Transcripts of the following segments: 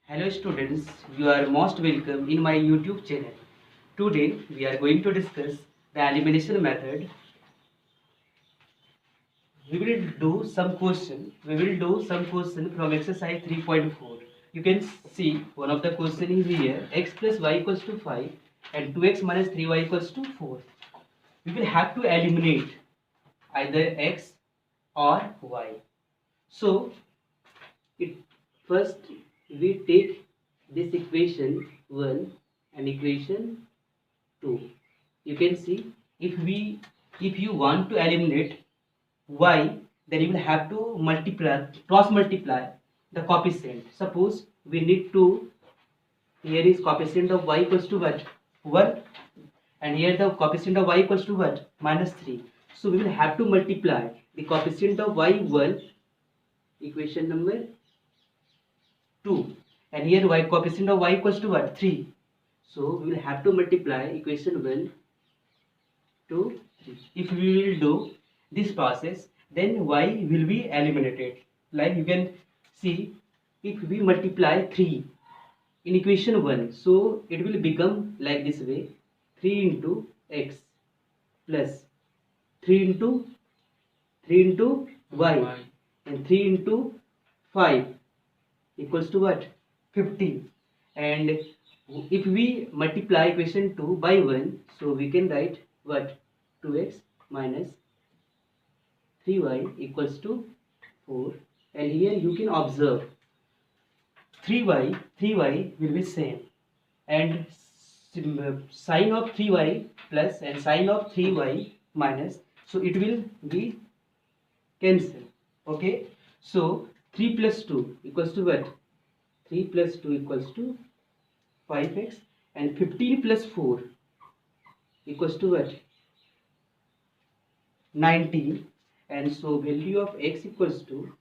Hello students, you are most welcome in my YouTube channel. Today we are going to discuss the elimination method. We will do some question. From exercise 3.4. You can see one of the question is here: x plus y equals to 5 and 2x minus 3y equals to 4. We will have to eliminate either x or y. So it first we take this equation 1 and equation 2. You can see if you want to eliminate y, then you will have to cross multiply the coefficient. Suppose we need to, here is coefficient of y equals to what? 1, and here the coefficient of y equals to what? Minus 3. So we will have to multiply the coefficient of y 1, equation number 2, and here y coefficient of y equals to what? 3. So we will have to multiply equation 1, 2, 3. If we will do this process, then y will be eliminated. Like you can see, if we multiply 3 in equation 1, so it will become like this way: 3 into x plus 3 into y, and 3 into 5 equals to what? 15. And if we multiply equation 2 by 1, so we can write what? 2x minus 3y equals to 4. And here you can observe 3y will be same, and sine of 3y plus and sine of 3y minus, so it will be cancel. Okay, so 3 plus 2 equals to what? 3 plus 2 equals to 5x, and 15 plus 4 equals to what? 19. And so value of x equals to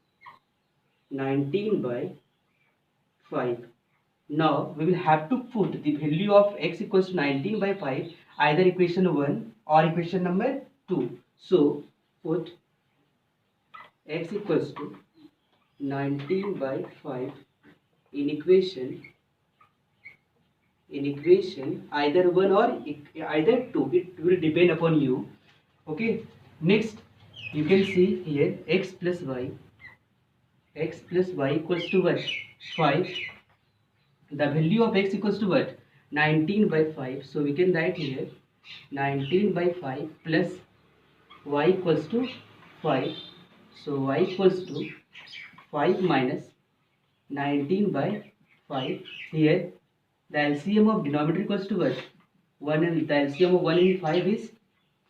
19 by 5. Now we will have to put the value of x equals to 19 by 5 either equation 1 or equation number 2. So put x equals to 19 by 5 in equation either 1 or either 2. It will depend upon you. Okay, next you can see here x plus y equals to what? 5. The value of x equals to what? 19 by 5. So we can write here 19 by 5 plus y equals to 5. So y equals to 5 minus 19 by 5. Here the LCM of denominator equals to what? 1, and the LCM of 1 and 5 is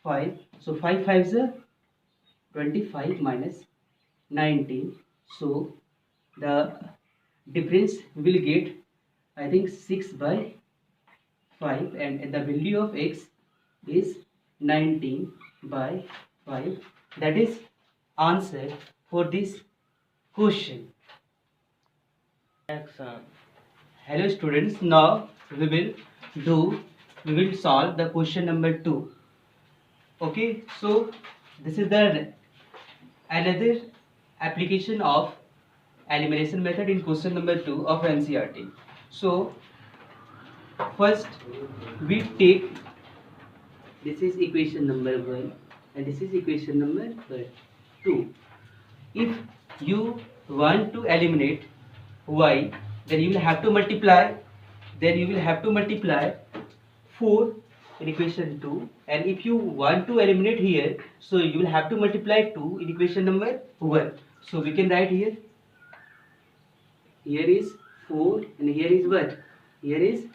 5. So 5 5 is 25 minus 19. So the difference we will get, I think, 6 by 5, and the value of x is 19 by 5. That is answer for this question. Hello students, now we will solve the question number 2. Okay, so this is the another application of elimination method in question number 2 of NCERT. So first we take, this is equation number 1 and this is equation number 2. If you want to eliminate y, then you will have to multiply 4 in equation 2, and if you want to eliminate here, so you will have to multiply 2 in equation number 1. So we can write here is 4 and here is what? Here is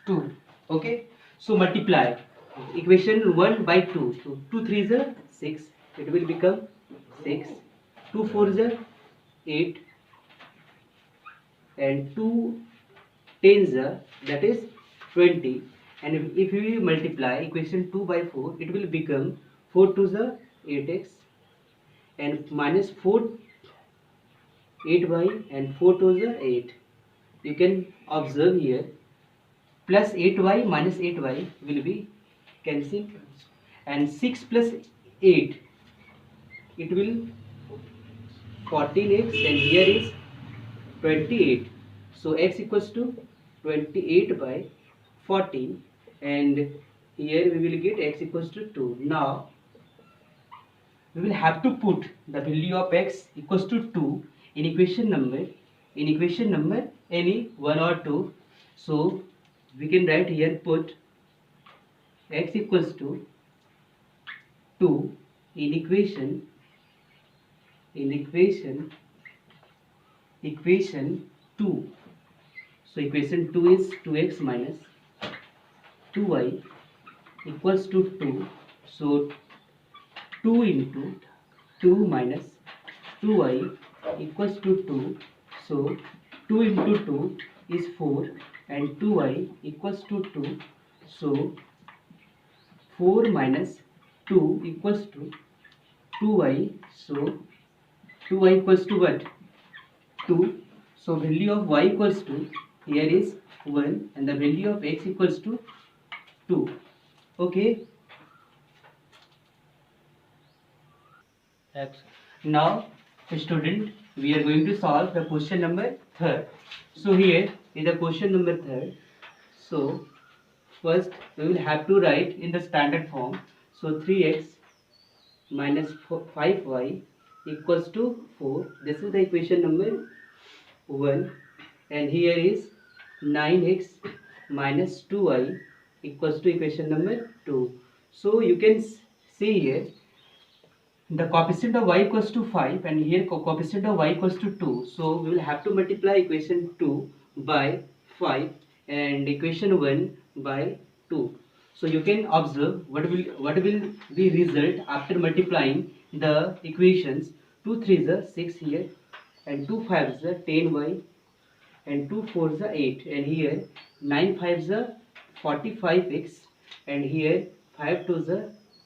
2. Okay, so multiply equation 1 by 2. So 2 3s are 6, it will become 6. 2 4s are 8, and 2 10s are, that is 20. And if we multiply equation 2 by 4, it will become 4 2s are 8x, and minus 4 8y, and 4 2s are 8. You can observe here plus 8y minus 8y will be cancelled, and 6 plus 8, it will 14x, and here is 28. So x equals to 28 by 14, and here we will get x equals to 2. Now we will have to put the value of x equals to 2 in equation number any 1 or 2. So we can write here, put x equals to 2 in equation 2. So equation 2 is 2x minus 2y equals to 2. So 2 into 2 minus 2y equals to 2. So 2 into 2 is 4 and 2y equals to 2. So 4 minus 2 equals to 2y. So 2y equals to what? 2. So value of y equals to, here is 1, and the value of x equals to 2. Okay. Now student, we are going to solve the question number 3. So here is the question number 3. So first we will have to write in the standard form. So 3x minus 5y equals to 4. This is the equation number 1, and here is 9x minus 2y equals to equation number 2. So you can see here the coefficient of y equals to 5, and here coefficient of y equals to 2. So we will have to multiply equation 2 by 5 and equation 1 by 2. So you can observe what will be result after multiplying the equations. 2 3 is 6 here, and 2 5 is 10y, and 2 4 is 8, and here 9 5 is 45x, and here 5 2 is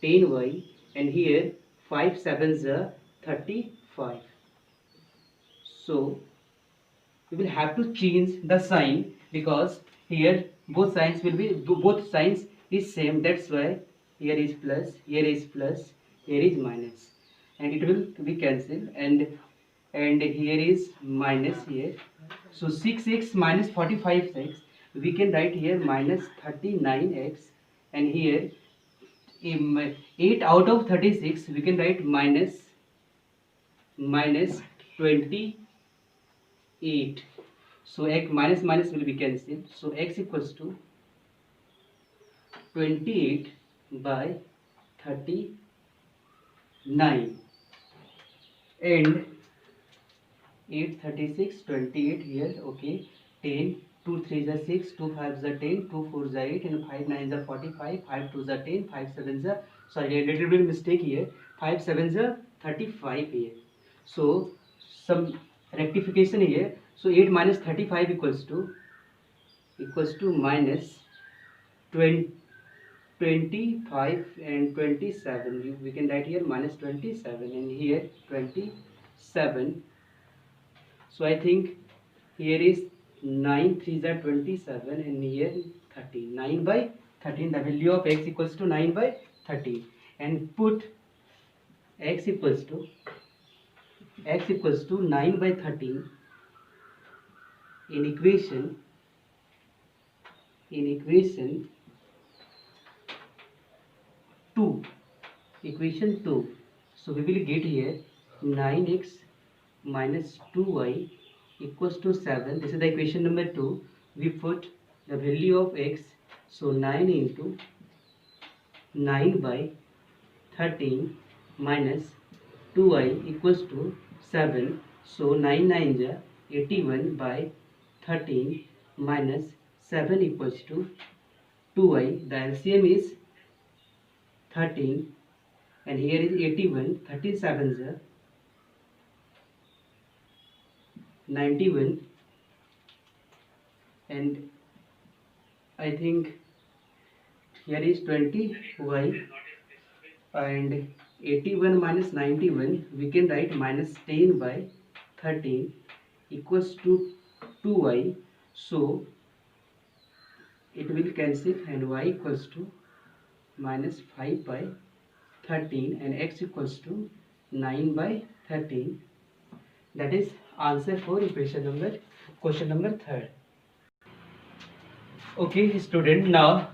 10y, and here 5 7 is 35. So we will have to change the sign, because here both signs is same. That's why here is plus, here is plus, here is minus, and it will be cancelled, and here is minus here. So 6x minus 45x, we can write here minus 39x, and here 8 out of 36 we can write minus 28. So x minus minus will be cancelled. So x equals to 28 by 39, and 8 36 28 here. Okay, 10, 2 3 is 6, 2 5 is 10, 2 4 is 8, and 5 9 is 45, 5 2 is 10, 5 7 is sorry, a little bit mistake here, 5 7 is 35 here. So some rectification here. So 8 minus 35 equals to minus 20, 25 and 27. We can write here minus 27, and here 27. So I think here is 9 3 is 27, and here 13. 9 by 13. The value of x equals to 9 by 13, and put x equals to 9 by 13 in equation 2. So we will get here 9x minus 2y equals to 7. This is the equation number 2. We put the value of x. So 9 into 9 by 13 minus 2y equals to 7. So 9 9 is 81 by 13 minus 7 equals to 2y. The LCM is 13, and here is 81. 37 is 91, and I think here is 20y, and 81 minus 91 we can write minus 10 by 13 equals to 2y. So it will cancel, and y equals to minus 5 by 13, and x equals to 9 by 13. That is answer for equation number question number 3rd. Okay, student, now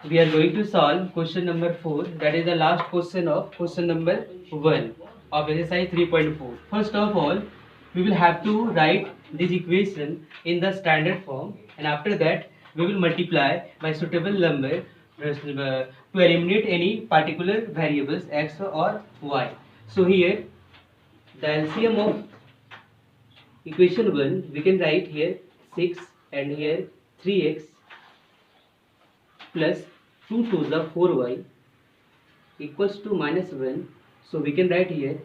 we are going to solve question number 4. That is the last question of question number 1 of exercise 3.4. First of all, we will have to write this equation in the standard form, and after that we will multiply by suitable number to eliminate any particular variables x or y. So here the LCM of equation 1 we can write here 6 and here 3x plus 2 to the 4y equals to minus 1. So we can write here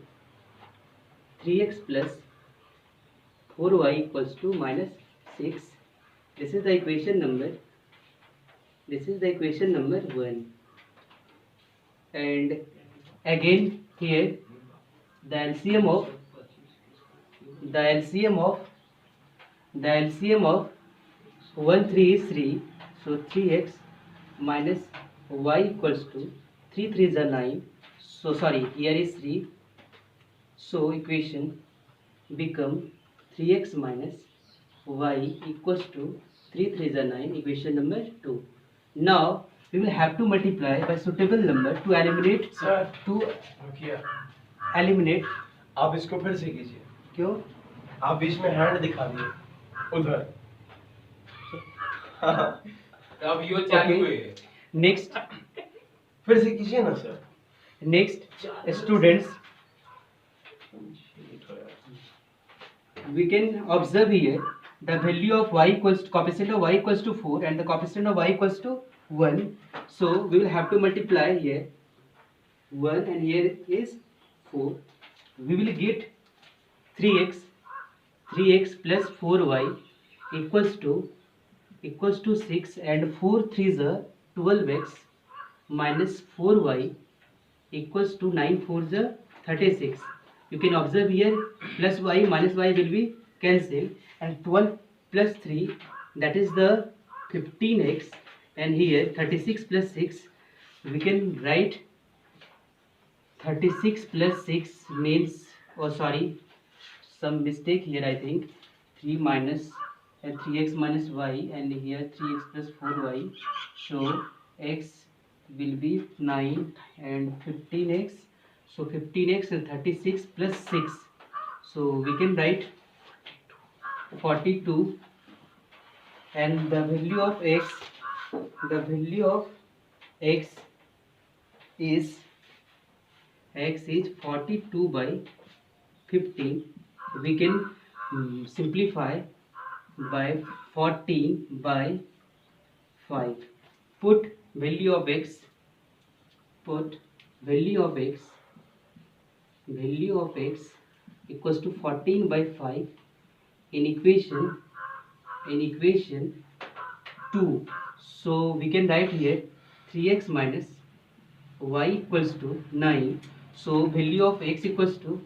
3x plus 4y equals to minus 6. This is the equation number. This is the equation number 1. And again here the LCM of the LCM of 1 3 is 3. So 3x minus y equals to 3 3 is 9. So sorry, here is 3. So equation become 3x minus y equals to 3 3 is 9. Equation number 2. Now we will have to multiply by suitable number to eliminate. Sir to रुकिए, eliminate. आप इसको फिर से कीजिए। क्यों? आप बीच में hand दिखा दिए उधर। अब यो चालू Okay. है। Next, फिर से कीजिए ना sir. students, we can observe here the value of y equals to coefficient of y equals to 4 and the coefficient of y equals to 1. So we will have to multiply here 1 and here is 4. We will get 3x plus 4y equals to 6, and 4 3s are 12x minus 4y equals to 9 4s are 36. You can observe here plus y minus y will be cancelled, and 12 plus 3, that is the 15x, and here 36 plus 6 we can write 36 plus 6 means, oh sorry, some mistake here, I think 3 minus 3x minus y, and here 3x plus 4y. So x will be 9 and 15x. So 15x and 36 plus 6. So we can write 42, and the value of x is 42 by 15. We can simplify by 14 by 5. Put value of x equals to 14 by 5 in equation 2. So we can write here 3x minus y equals to 9. So value of x equals to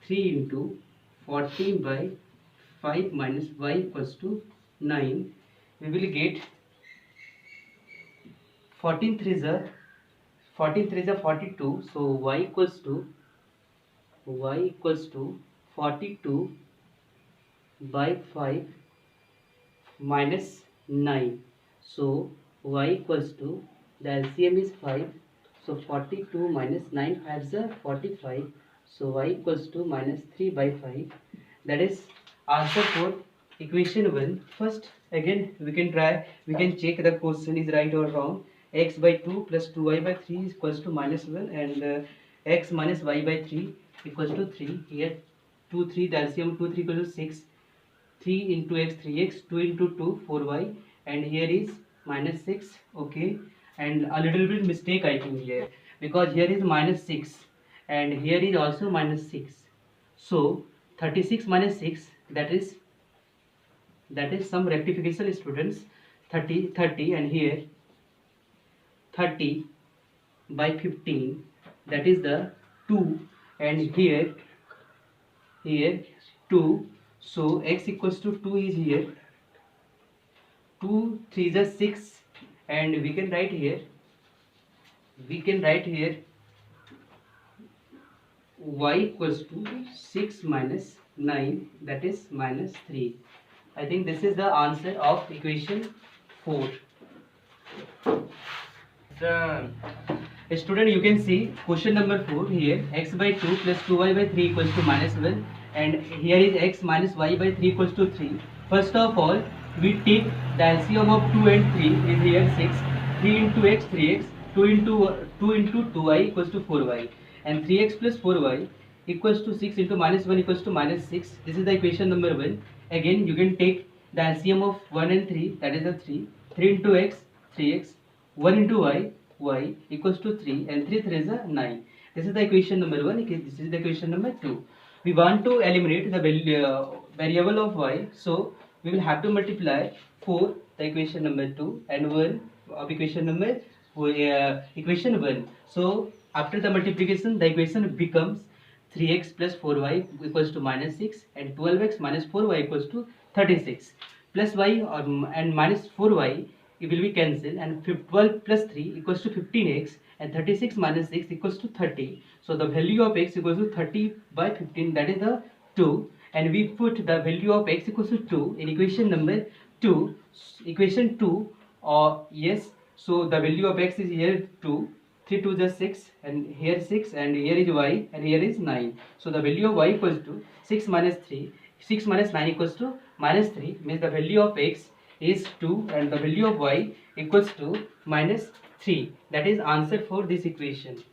3 into 14 by 5 minus y equals to 9. We will get 14 3s are 42. So y equals to 42 by 5 minus 9. So y equals to, the LCM is 5. So 42 minus 9 5s are 45. So y equals to minus 3 by 5. That is answer for equation 1. First, again we can check the question is right or wrong. X by 2 plus 2y by 3 is equals to minus 1, and x minus y by 3 equals to 3. Here 2 3, the LCM 2 3 equals to 6. 3 into x 3x, 2 into 2 4y, and here is minus 6. Okay, and a little bit mistake I think here, because here is minus 6 and here is also minus 6. So 36 minus 6, that is some rectification, students. 30, and here 30 by 15, that is the 2, and here 2. So x equals to 2 is here 2 3 is 6, and we can write here y equals to 6 minus 9, that is minus 3. I think this is the answer of equation 4. Done. Student, you can see question number 4 here, x by 2 plus 2y by 3 equals to minus 1, and here is x minus y by 3 equals to 3. First of all, we take the LCM of 2 and 3 is here 6, 3 into x 3x, 2 into 2y equals to 4y, and 3x plus 4y equals to 6 into minus 1 equals to minus 6. This is the equation number 1. Again, you can take the LCM of 1 and 3, that is the 3, 3 into x 3x, 1 into y equals to 3, and 3 3 is a 9. This is the equation number 1. This is the equation number 2. We want to eliminate the variable of y, so we will have to multiply 4, the equation number 2, and 1 of equation number equation 1. So after the multiplication, the equation becomes 3x plus 4y equals to minus 6, and 12x minus 4y equals to 36. Plus y and minus 4y, it will be cancelled, and 12 plus 3 equals to 15x, and 36 minus 6 equals to 30. So the value of x equals to 30 by 15, that is the 2, and we put the value of x equals to 2 in equation number 2. Equation 2, yes, so the value of x is here 2, 3 2 is 6, and here 6, and here is y, and here is 9. So the value of y equals to 6 minus 3, 6 minus 9 equals to minus 3, means the value of x is 2 and the value of y equals to minus 3. That is answer for this equation.